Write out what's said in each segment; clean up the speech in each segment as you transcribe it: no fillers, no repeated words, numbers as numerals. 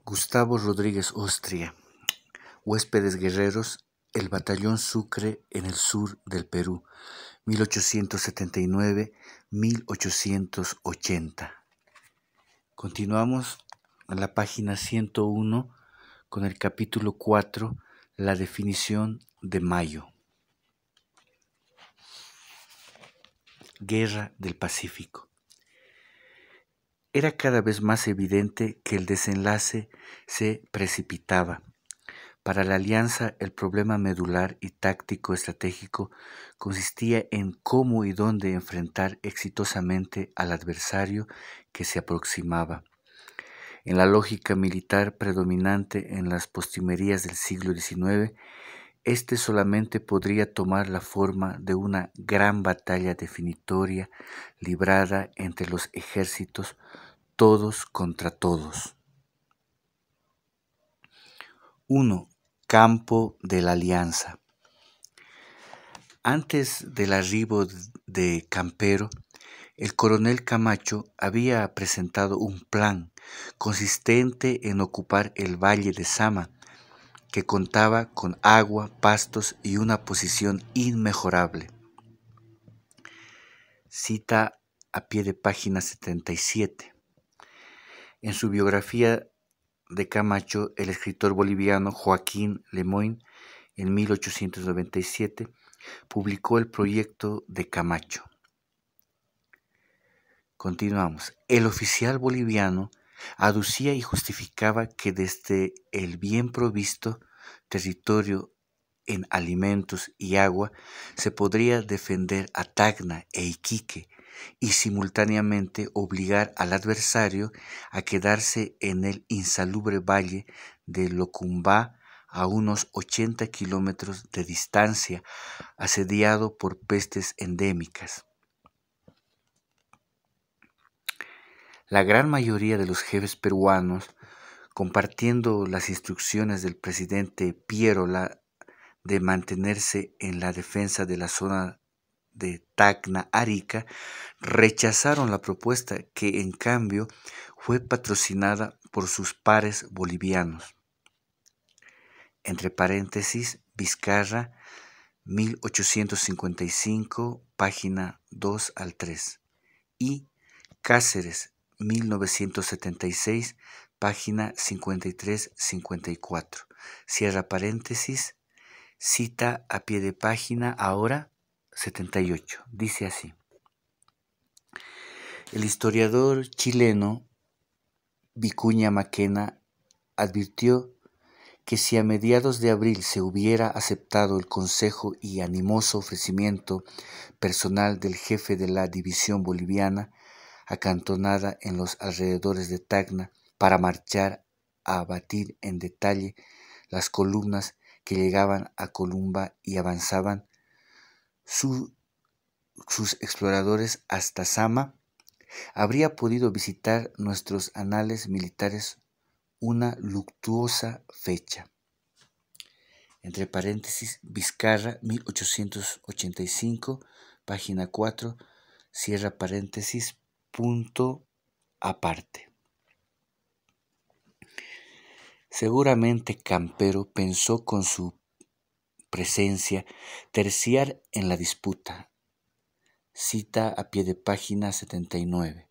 Gustavo Rodríguez Ostria, Huéspedes Guerreros, el Batallón Sucre en el sur del Perú, 1879-1880. Continuamos en la página 101 con el capítulo 4, la definición de Mayo. Guerra del Pacífico. Era cada vez más evidente que el desenlace se precipitaba. Para la alianza, el problema medular y táctico estratégico consistía en cómo y dónde enfrentar exitosamente al adversario que se aproximaba. En la lógica militar predominante en las postrimerías del siglo XIX, este solamente podría tomar la forma de una gran batalla definitoria librada entre los ejércitos todos contra todos. 1. Campo de la Alianza. Antes del arribo de Campero, el coronel Camacho había presentado un plan consistente en ocupar el valle de Sama, que contaba con agua, pastos y una posición inmejorable. Cita a pie de página 77. En su biografía de Camacho, el escritor boliviano Joaquín Lemoyne, en 1897, publicó el proyecto de Camacho. Continuamos. El oficial boliviano aducía y justificaba que desde el bien provisto territorio en alimentos y agua se podría defender a Tacna e Iquique y simultáneamente obligar al adversario a quedarse en el insalubre valle de Locumbá a unos 80 kilómetros de distancia, asediado por pestes endémicas. La gran mayoría de los jefes peruanos, compartiendo las instrucciones del presidente Pierola de mantenerse en la defensa de la zona de Tacna-Arica, rechazaron la propuesta que en cambio fue patrocinada por sus pares bolivianos. Entre paréntesis, Vizcarra, 1855, página 2 al 3, y Cáceres, 1976, página 53-54. Cierra paréntesis, cita a pie de página ahora 78. Dice así. El historiador chileno Vicuña Maquena advirtió que si a mediados de abril se hubiera aceptado el consejo y animoso ofrecimiento personal del jefe de la división boliviana, acantonada en los alrededores de Tacna, para marchar a abatir en detalle las columnas que llegaban a Columba y avanzaban sus exploradores hasta Sama, habría podido visitar nuestros anales militares una luctuosa fecha. Entre paréntesis, Vizcarra, 1885, página 4, cierra paréntesis, punto aparte. Seguramente Campero pensó con su presencia terciar en la disputa. Cita a pie de página 79.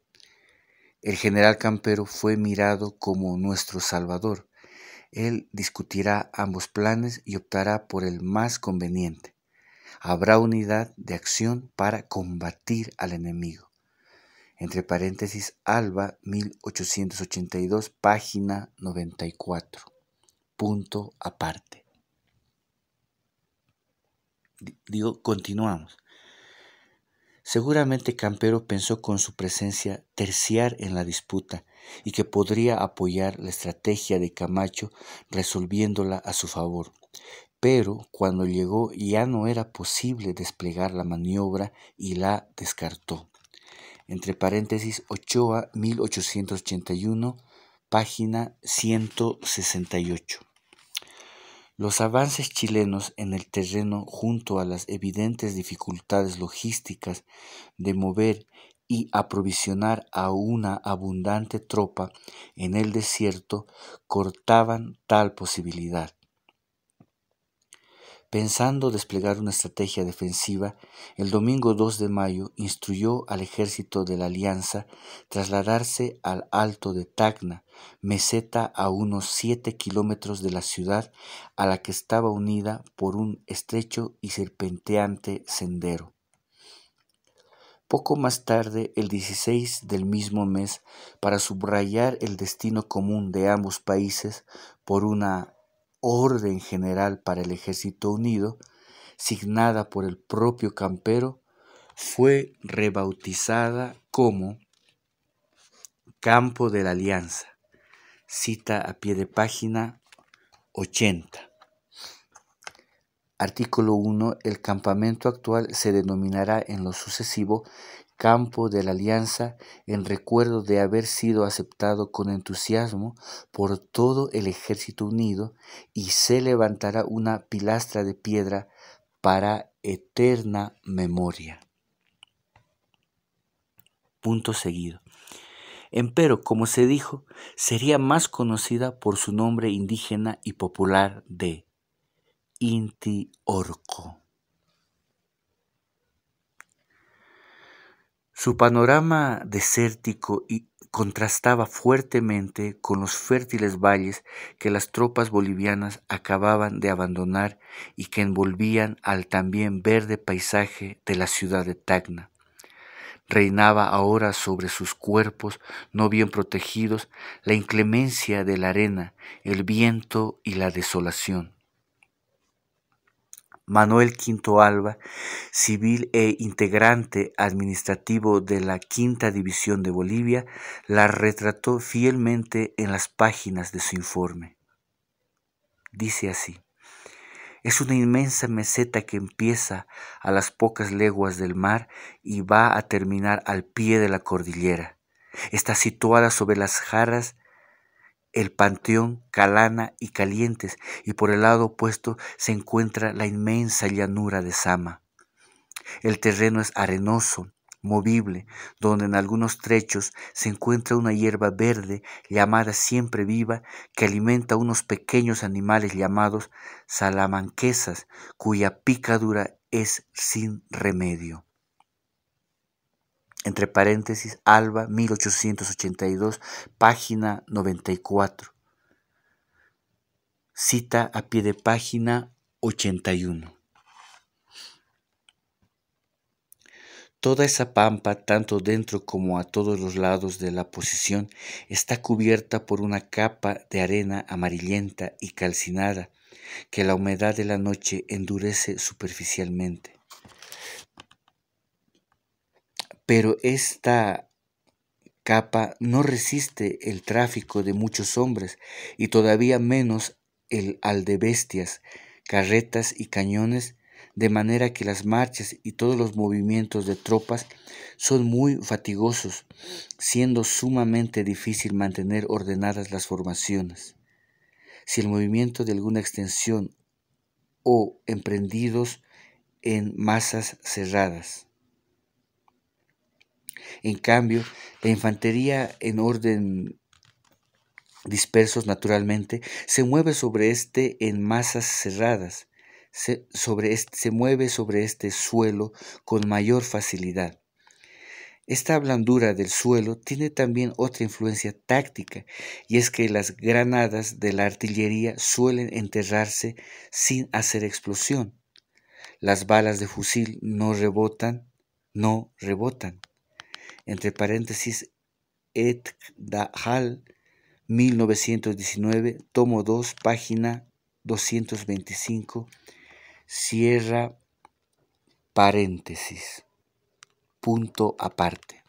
El general Campero fue mirado como nuestro salvador. Él discutirá ambos planes y optará por el más conveniente. Habrá unidad de acción para combatir al enemigo. Entre paréntesis, Alba, 1882, página 94. Punto aparte. Continuamos. Seguramente Campero pensó con su presencia terciar en la disputa y que podría apoyar la estrategia de Camacho resolviéndola a su favor. Pero cuando llegó ya no era posible desplegar la maniobra y la descartó. Entre paréntesis, Ochoa, 1881, página 168. Los avances chilenos en el terreno, junto a las evidentes dificultades logísticas de mover y aprovisionar a una abundante tropa en el desierto cortaban tal posibilidad. Pensando desplegar una estrategia defensiva, el domingo 2 de mayo instruyó al ejército de la Alianza trasladarse al Alto de Tacna, meseta a unos 7 kilómetros de la ciudad, a la que estaba unida por un estrecho y serpenteante sendero. Poco más tarde, el 16 del mismo mes, para subrayar el destino común de ambos países por una orden general para el Ejército Unido, signada por el propio Campero, fue rebautizada como Campo de la Alianza. Cita a pie de página 80. Artículo 1. El campamento actual se denominará en lo sucesivo Campo de la Alianza en recuerdo de haber sido aceptado con entusiasmo por todo el Ejército Unido, y se levantará una pilastra de piedra para eterna memoria. Punto seguido. Empero, como se dijo, sería más conocida por su nombre indígena y popular de Inti Orco. Su panorama desértico contrastaba fuertemente con los fértiles valles que las tropas bolivianas acababan de abandonar y que envolvían al también verde paisaje de la ciudad de Tacna. Reinaba ahora sobre sus cuerpos no bien protegidos la inclemencia de la arena, el viento y la desolación. Manuel Quinto Alva, civil e integrante administrativo de la Quinta División de Bolivia, la retrató fielmente en las páginas de su informe. Dice así: es una inmensa meseta que empieza a las pocas leguas del mar y va a terminar al pie de la cordillera. Está situada sobre las Jaras, el Panteón, Calana y Calientes, y por el lado opuesto se encuentra la inmensa llanura de Sama. El terreno es arenoso, movible, donde en algunos trechos se encuentra una hierba verde llamada siempre viva que alimenta unos pequeños animales llamados salamanquesas, cuya picadura es sin remedio. Entre paréntesis, Alba, 1882, página 94. Cita a pie de página 81. Toda esa pampa, tanto dentro como a todos los lados de la posición, está cubierta por una capa de arena amarillenta y calcinada que la humedad de la noche endurece superficialmente. Pero esta capa no resiste el tráfico de muchos hombres y todavía menos al de bestias, carretas y cañones, de manera que las marchas y todos los movimientos de tropas son muy fatigosos, siendo sumamente difícil mantener ordenadas las formaciones. Si el movimiento de alguna extensión o emprendidos en masas cerradas. En cambio, la infantería en orden dispersos naturalmente se mueve sobre en masas cerradas, se mueve sobre este suelo con mayor facilidad. Esta blandura del suelo tiene también otra influencia táctica, y es que las granadas de la artillería suelen enterrarse sin hacer explosión. Las balas de fusil no rebotan. Entre paréntesis, Etdahal, 1919, tomo 2, página 225, cierra paréntesis, punto aparte.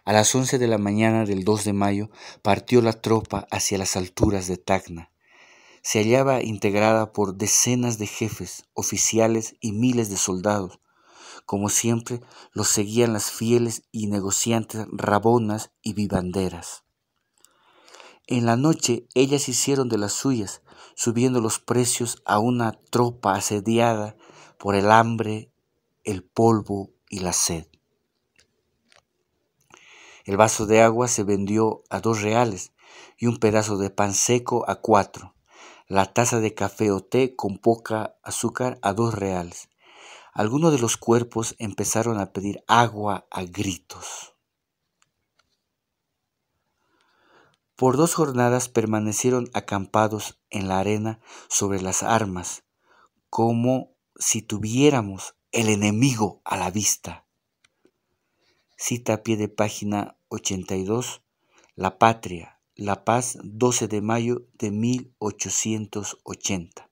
A las 11 de la mañana del 2 de mayo partió la tropa hacia las alturas de Tacna. Se hallaba integrada por decenas de jefes, oficiales y miles de soldados. Como siempre, los seguían las fieles y negociantes Rabonas y Vivanderas. En la noche ellas hicieron de las suyas, subiendo los precios a una tropa asediada por el hambre, el polvo y la sed. El vaso de agua se vendió a 2 reales y un pedazo de pan seco a 4. La taza de café o té con poca azúcar a 2 reales. Algunos de los cuerpos empezaron a pedir agua a gritos. Por 2 jornadas permanecieron acampados en la arena sobre las armas, como si tuviéramos el enemigo a la vista. Cita a pie de página 82, La Patria, La Paz, 12 de mayo de 1880.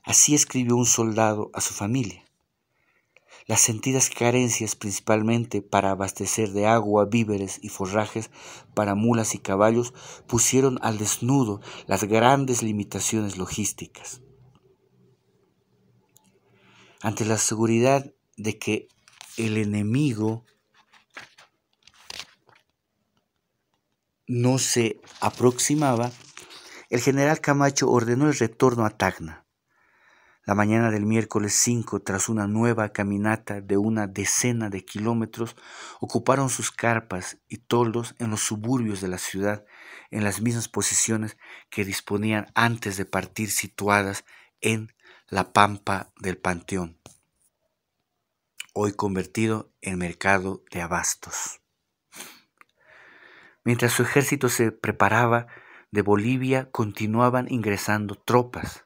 Así escribió un soldado a su familia. Las sentidas carencias, principalmente para abastecer de agua, víveres y forrajes para mulas y caballos, pusieron al desnudo las grandes limitaciones logísticas. Ante la seguridad de que el enemigo no se aproximaba, el general Camacho ordenó el retorno a Tacna. La mañana del miércoles 5, tras una nueva caminata de una decena de kilómetros, ocuparon sus carpas y toldos en los suburbios de la ciudad, en las mismas posiciones que disponían antes de partir, situadas en la pampa del Panteón, hoy convertido en mercado de abastos. Mientras su ejército se preparaba, de Bolivia continuaban ingresando tropas.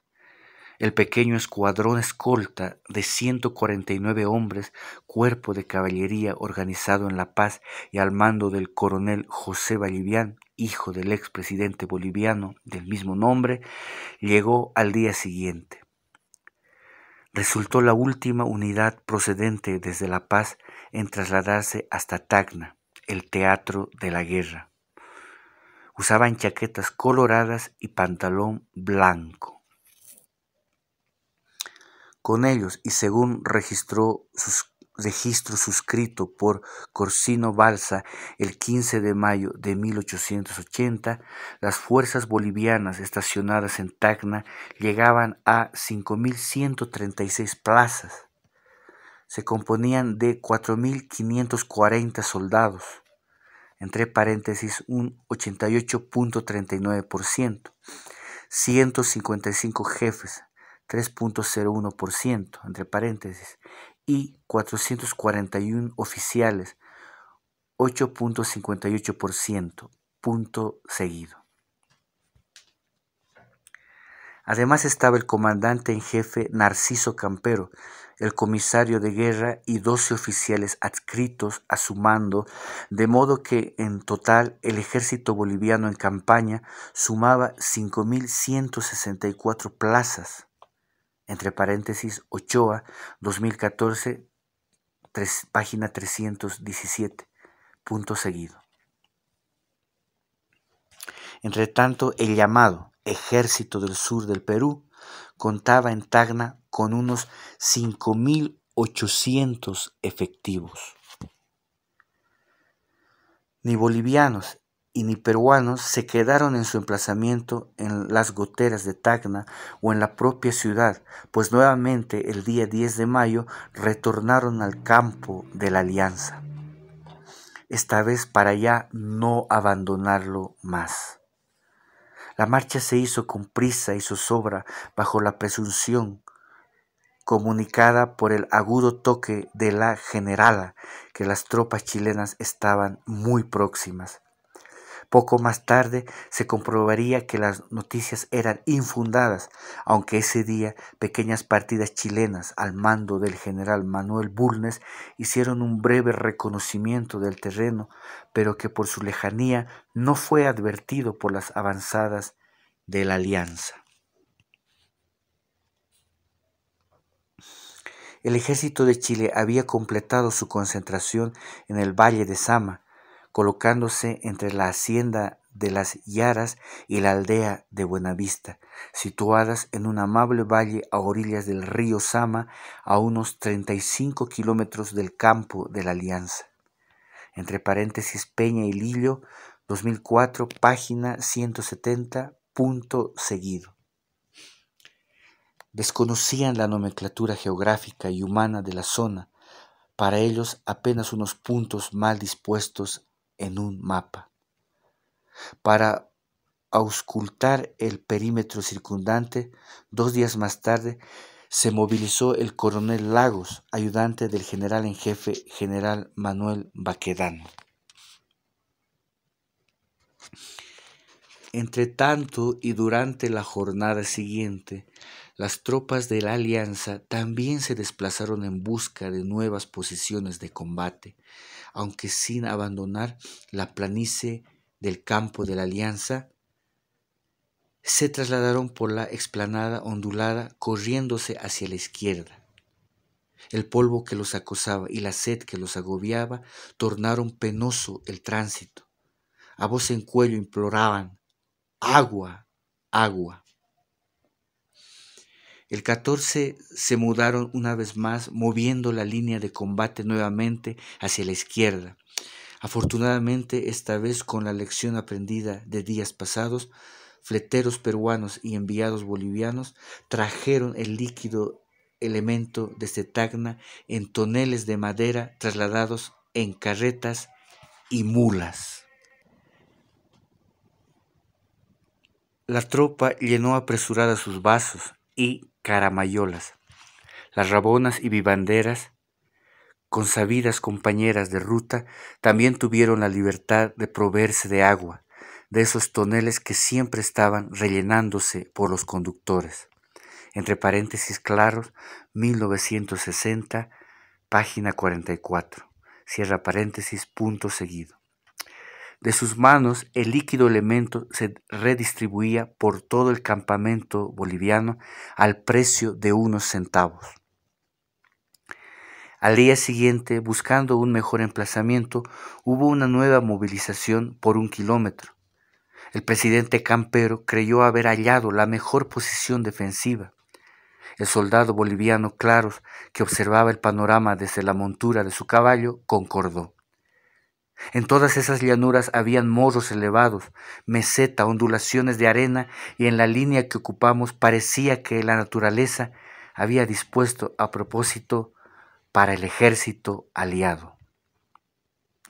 El pequeño escuadrón escolta de 149 hombres, cuerpo de caballería organizado en La Paz y al mando del coronel José Vallivian, hijo del expresidente boliviano del mismo nombre, llegó al día siguiente. Resultó la última unidad procedente desde La Paz en trasladarse hasta Tacna, el teatro de la guerra. Usaban chaquetas coloradas y pantalón blanco. Con ellos, y según registro suscrito por Corsino Balsa el 15 de mayo de 1880, las fuerzas bolivianas estacionadas en Tacna llegaban a 5.136 plazas. Se componían de 4.540 soldados, entre paréntesis un 88.39%, 155 jefes, 3.01%, entre paréntesis, y 441 oficiales, 8.58%, punto seguido. Además estaba el comandante en jefe Narciso Campero, el comisario de guerra y 12 oficiales adscritos a su mando, de modo que en total el ejército boliviano en campaña sumaba 5.164 plazas, entre paréntesis Ochoa, 2014, página 317, punto seguido. Entre tanto, el llamado Ejército del Sur del Perú contaba en Tacna con unos 5.800 efectivos. Ni bolivianos y ni peruanos se quedaron en su emplazamiento en las goteras de Tacna o en la propia ciudad, pues nuevamente el día 10 de mayo retornaron al campo de la Alianza, esta vez para ya no abandonarlo más. La marcha se hizo con prisa y zozobra bajo la presunción comunicada por el agudo toque de la generala que las tropas chilenas estaban muy próximas. Poco más tarde se comprobaría que las noticias eran infundadas, aunque ese día pequeñas partidas chilenas al mando del general Manuel Bulnes hicieron un breve reconocimiento del terreno, pero que por su lejanía no fue advertido por las avanzadas de la Alianza. El ejército de Chile había completado su concentración en el Valle de Sama, colocándose entre la hacienda de las Yaras y la aldea de Buenavista, situadas en un amable valle a orillas del río Sama, a unos 35 kilómetros del campo de la Alianza. Entre paréntesis Peña y Lillo, 2004, página 170, punto seguido. Desconocían la nomenclatura geográfica y humana de la zona. Para ellos apenas unos puntos mal dispuestos en un mapa. Para auscultar el perímetro circundante, 2 días más tarde, se movilizó el coronel Lagos, ayudante del general en jefe general Manuel Baquedano. Entre tanto y durante la jornada siguiente, las tropas de la Alianza también se desplazaron en busca de nuevas posiciones de combate, aunque sin abandonar la planicie del campo de la Alianza. Se trasladaron por la explanada ondulada, corriéndose hacia la izquierda. El polvo que los acosaba y la sed que los agobiaba tornaron penoso el tránsito. A voz en cuello imploraban: agua, agua. El 14 se mudaron una vez más, moviendo la línea de combate nuevamente hacia la izquierda. Afortunadamente, esta vez con la lección aprendida de días pasados, fleteros peruanos y enviados bolivianos trajeron el líquido elemento desde Tacna en toneles de madera trasladados en carretas y mulas. La tropa llenó apresurada sus vasos y caramayolas. Las rabonas y vivanderas, consabidas compañeras de ruta, también tuvieron la libertad de proveerse de agua, de esos toneles que siempre estaban rellenándose por los conductores. Entre paréntesis claros, 1960, página 44, cierra paréntesis, punto seguido. De sus manos el líquido elemento se redistribuía por todo el campamento boliviano al precio de unos centavos. Al día siguiente, buscando un mejor emplazamiento, hubo una nueva movilización por 1 kilómetro. El presidente Campero creyó haber hallado la mejor posición defensiva. El soldado boliviano Claros, que observaba el panorama desde la montura de su caballo, concordó. En todas esas llanuras habían morros elevados, meseta, ondulaciones de arena, y en la línea que ocupamos parecía que la naturaleza había dispuesto a propósito para el ejército aliado.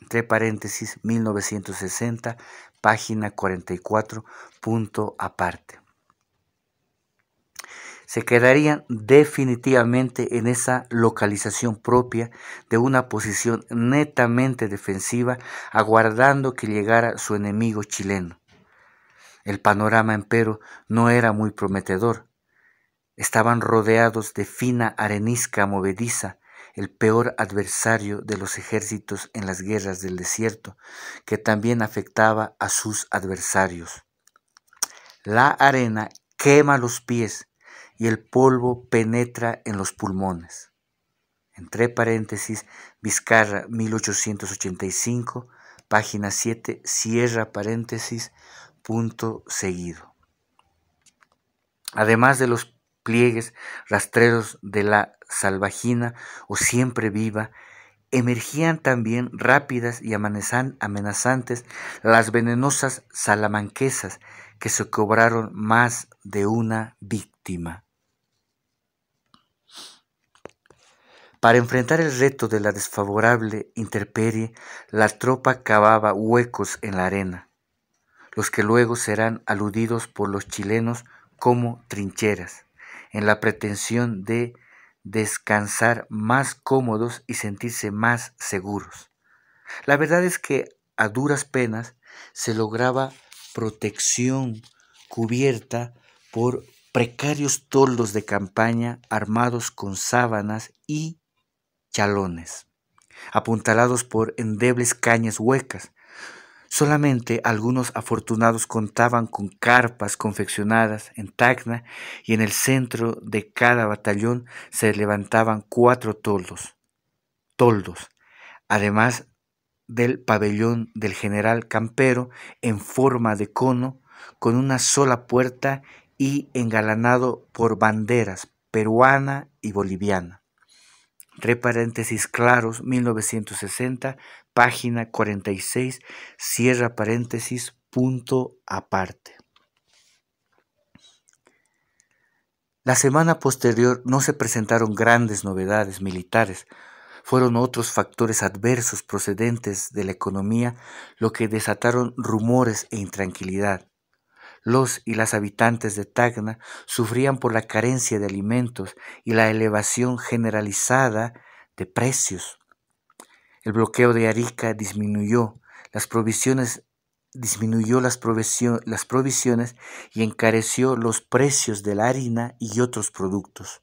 Entre paréntesis, 1960, página 44, punto aparte. Se quedarían definitivamente en esa localización propia de una posición netamente defensiva, aguardando que llegara su enemigo chileno. El panorama, empero, no era muy prometedor. Estaban rodeados de fina arenisca movediza, el peor adversario de los ejércitos en las guerras del desierto, que también afectaba a sus adversarios. La arena quema los pies y el polvo penetra en los pulmones. Entre paréntesis, Vizcarra, 1885, página 7, cierra paréntesis, punto seguido. Además de los pliegues rastreros de la salvajina o siempre viva, emergían también rápidas y amenazantes las venenosas salamanquesas que se cobraron más de una víctima. Para enfrentar el reto de la desfavorable intemperie, la tropa cavaba huecos en la arena, los que luego serán aludidos por los chilenos como trincheras, en la pretensión de descansar más cómodos y sentirse más seguros. La verdad es que a duras penas se lograba protección cubierta por precarios toldos de campaña armados con sábanas y chalones, apuntalados por endebles cañas huecas. Solamente algunos afortunados contaban con carpas confeccionadas en Tacna, y en el centro de cada batallón se levantaban 4 toldos, además del pabellón del general Campero en forma de cono, con una sola puerta y engalanado por banderas peruana y boliviana. Entre paréntesis claros, 1960, página 46, cierra paréntesis, punto aparte. La semana posterior no se presentaron grandes novedades militares. Fueron otros factores adversos procedentes de la economía lo que desataron rumores e intranquilidad. Los y las habitantes de Tacna sufrían por la carencia de alimentos y la elevación generalizada de precios. El bloqueo de Arica las provisiones y encareció los precios de la harina y otros productos.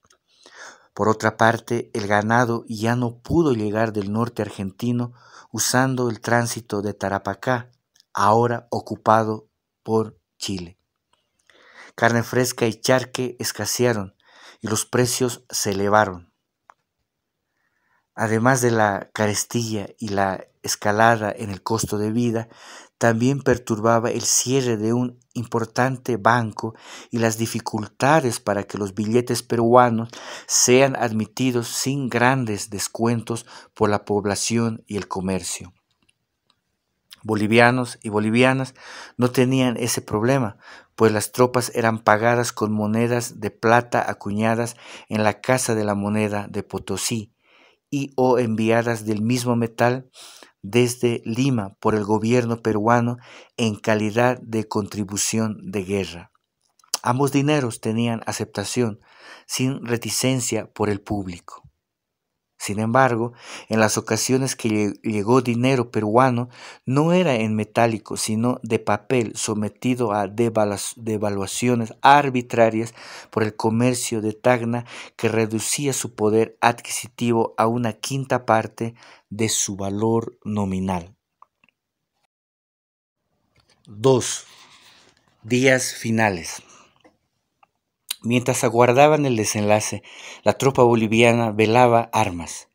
Por otra parte, el ganado ya no pudo llegar del norte argentino usando el tránsito de Tarapacá, ahora ocupado por Chile. Carne fresca y charque escasearon y los precios se elevaron. Además de la carestía y la escalada en el costo de vida, también perturbaba el cierre de un importante banco y las dificultades para que los billetes peruanos sean admitidos sin grandes descuentos por la población y el comercio. Bolivianos y bolivianas no tenían ese problema, pues las tropas eran pagadas con monedas de plata acuñadas en la Casa de la Moneda de Potosí y o enviadas del mismo metal desde Lima por el gobierno peruano en calidad de contribución de guerra. Ambos dineros tenían aceptación sin reticencia por el público. Sin embargo, en las ocasiones que llegó dinero peruano, no era en metálico, sino de papel sometido a devaluaciones arbitrarias por el comercio de Tacna, que reducía su poder adquisitivo a una quinta parte de su valor nominal. 2. Días finales. Mientras aguardaban el desenlace, la tropa boliviana velaba armas,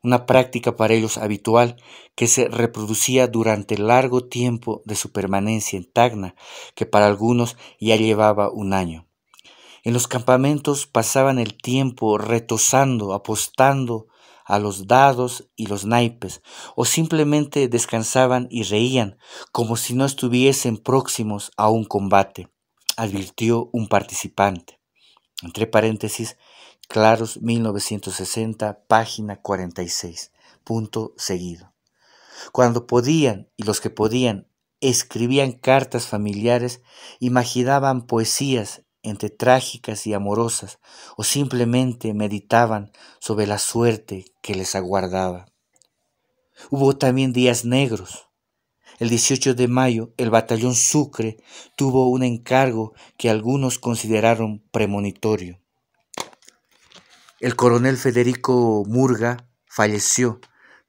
una práctica para ellos habitual que se reproducía durante el largo tiempo de su permanencia en Tacna, que para algunos ya llevaba un año. En los campamentos pasaban el tiempo retosando, apostando a los dados y los naipes, o simplemente descansaban y reían, como si no estuviesen próximos a un combate, advirtió un participante. Entre paréntesis, Claros 1960, página 46, punto seguido. Cuando podían, y los que podían, escribían cartas familiares, imaginaban poesías entre trágicas y amorosas, o simplemente meditaban sobre la suerte que les aguardaba. Hubo también días negros. El 18 de mayo, el batallón Sucre tuvo un encargo que algunos consideraron premonitorio. El coronel Federico Murga falleció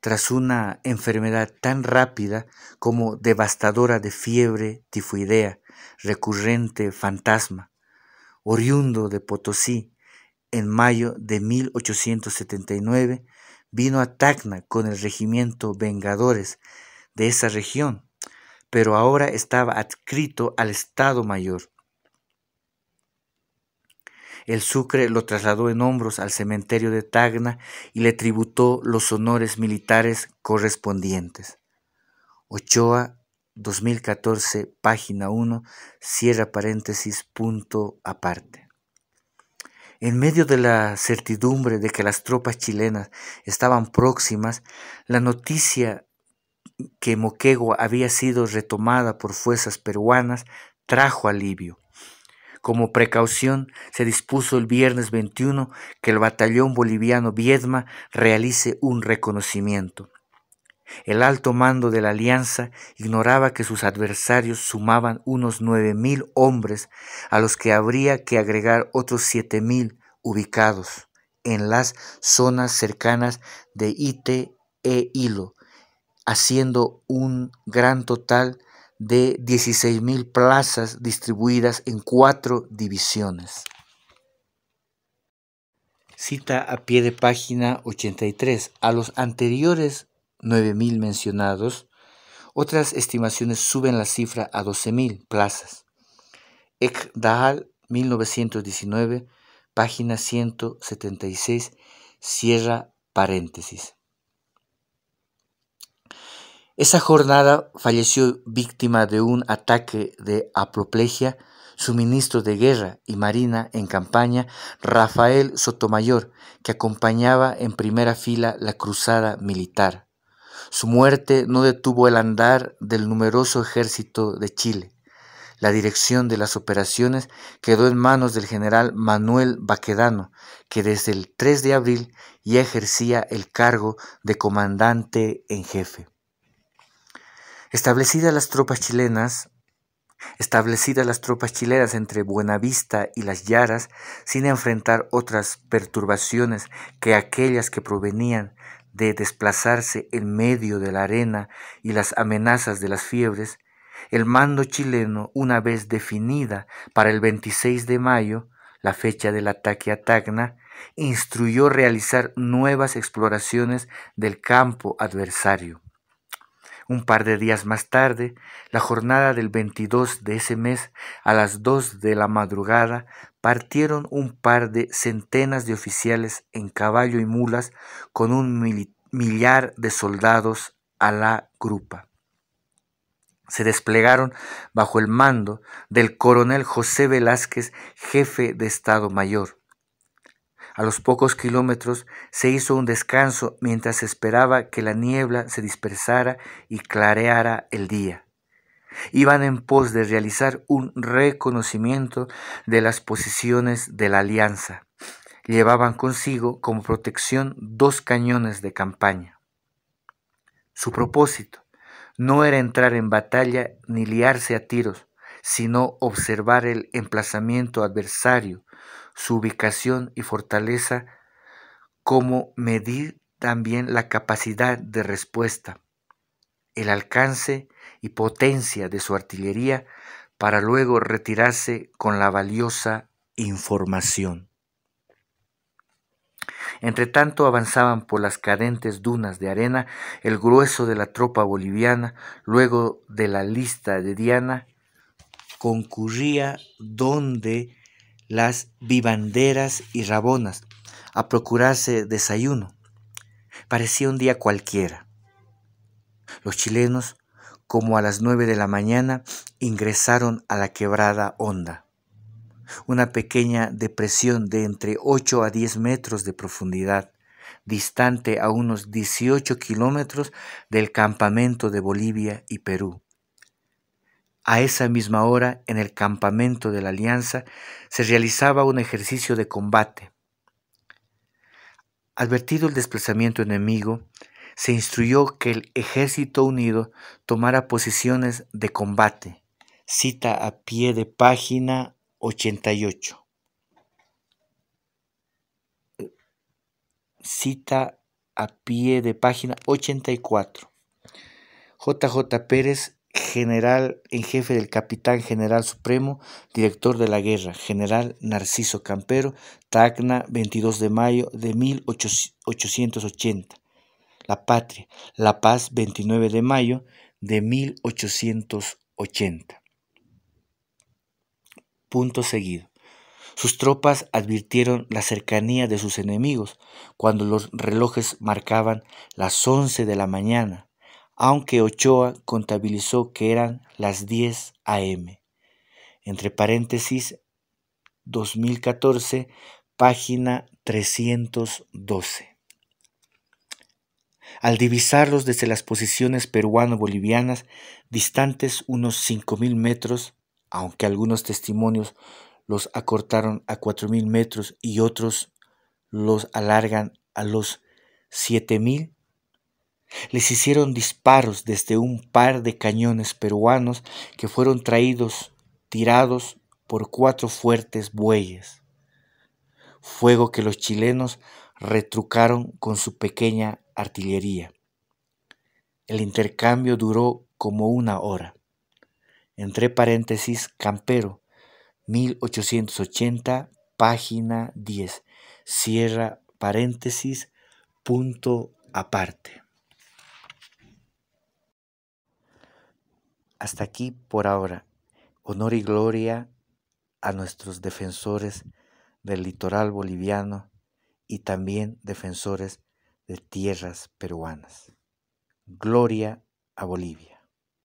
tras una enfermedad tan rápida como devastadora de fiebre tifoidea, recurrente fantasma, oriundo de Potosí. En mayo de 1879 vino a Tacna con el regimiento Vengadores de esa región, pero ahora estaba adscrito al Estado Mayor. El Sucre lo trasladó en hombros al cementerio de Tacna y le tributó los honores militares correspondientes. Ochoa, 2014, página 1, cierra paréntesis, punto aparte. En medio de la certidumbre de que las tropas chilenas estaban próximas, la noticia que Moquegua había sido retomada por fuerzas peruanas trajo alivio. Como precaución, se dispuso el viernes 21 que el batallón boliviano Viedma realice un reconocimiento. El alto mando de la alianza ignoraba que sus adversarios sumaban unos 9.000 hombres, a los que habría que agregar otros 7.000 ubicados en las zonas cercanas de Ite e Hilo, haciendo un gran total de 16.000 plazas distribuidas en 4 divisiones. Cita a pie de página 83. A los anteriores 9.000 mencionados, otras estimaciones suben la cifra a 12.000 plazas. Ekdal, 1919, página 176, cierra paréntesis. Esa jornada falleció víctima de un ataque de apoplejía Su ministro de Guerra y Marina en campaña, Rafael Sotomayor, que acompañaba en primera fila la cruzada militar. Su muerte no detuvo el andar del numeroso ejército de Chile. La dirección de las operaciones quedó en manos del general Manuel Baquedano, que desde el 3 de abril ya ejercía el cargo de comandante en jefe. Establecidas las tropas chilenas entre Buenavista y Las Yaras, sin enfrentar otras perturbaciones que aquellas que provenían de desplazarse en medio de la arena y las amenazas de las fiebres, el mando chileno, una vez definida para el 26 de mayo, la fecha del ataque a Tacna, instruyó realizar nuevas exploraciones del campo adversario. Un par de días más tarde, la jornada del 22 de ese mes, a las 2 de la madrugada, partieron un par de centenas de oficiales en caballo y mulas con un millar de soldados a la grupa. Se desplegaron bajo el mando del coronel José Velázquez, jefe de Estado Mayor. A los pocos kilómetros se hizo un descanso mientras se esperaba que la niebla se dispersara y clareara el día. Iban en pos de realizar un reconocimiento de las posiciones de la alianza. Llevaban consigo como protección 2 cañones de campaña. Su propósito no era entrar en batalla ni liarse a tiros, sino observar el emplazamiento adversario, su ubicación y fortaleza, como medir también la capacidad de respuesta, el alcance y potencia de su artillería, para luego retirarse con la valiosa información. Entre tanto avanzaban por las cadentes dunas de arena el grueso de la tropa boliviana. Luego de la lista de Diana, concurría donde las vivanderas y rabonas a procurarse desayuno. Parecía un día cualquiera. Los chilenos, como a las 9 de la mañana, ingresaron a la Quebrada Honda, una pequeña depresión de entre 8 a 10 metros de profundidad, distante a unos 18 kilómetros del campamento de Bolivia y Perú. A esa misma hora, en el campamento de la Alianza, se realizaba un ejercicio de combate. Advertido el desplazamiento enemigo, se instruyó que el Ejército Unido tomara posiciones de combate. Cita a pie de página 88. Cita a pie de página 84. J.J. Pérez, general en jefe del Capitán General Supremo, director de la guerra, general Narciso Campero, Tacna, 22 de mayo de 1880. La Patria, La Paz, 29 de mayo de 1880. Punto seguido. Sus tropas advirtieron la cercanía de sus enemigos cuando los relojes marcaban las 11 de la mañana, aunque Ochoa contabilizó que eran las 10 a.m. Entre paréntesis, 2014, página 312. Al divisarlos desde las posiciones peruano-bolivianas, distantes unos 5.000 metros, aunque algunos testimonios los acortaron a 4.000 metros y otros los alargan a los 7.000, les hicieron disparos desde un par de cañones peruanos que fueron tirados por 4 fuertes bueyes, fuego que los chilenos retrucaron con su pequeña artillería. El intercambio duró como 1 hora. Entre paréntesis, Campero, 1880, página 10. Cierra paréntesis, punto aparte. Hasta aquí por ahora. Honor y gloria a nuestros defensores del litoral boliviano y también defensores de tierras peruanas. Gloria a Bolivia.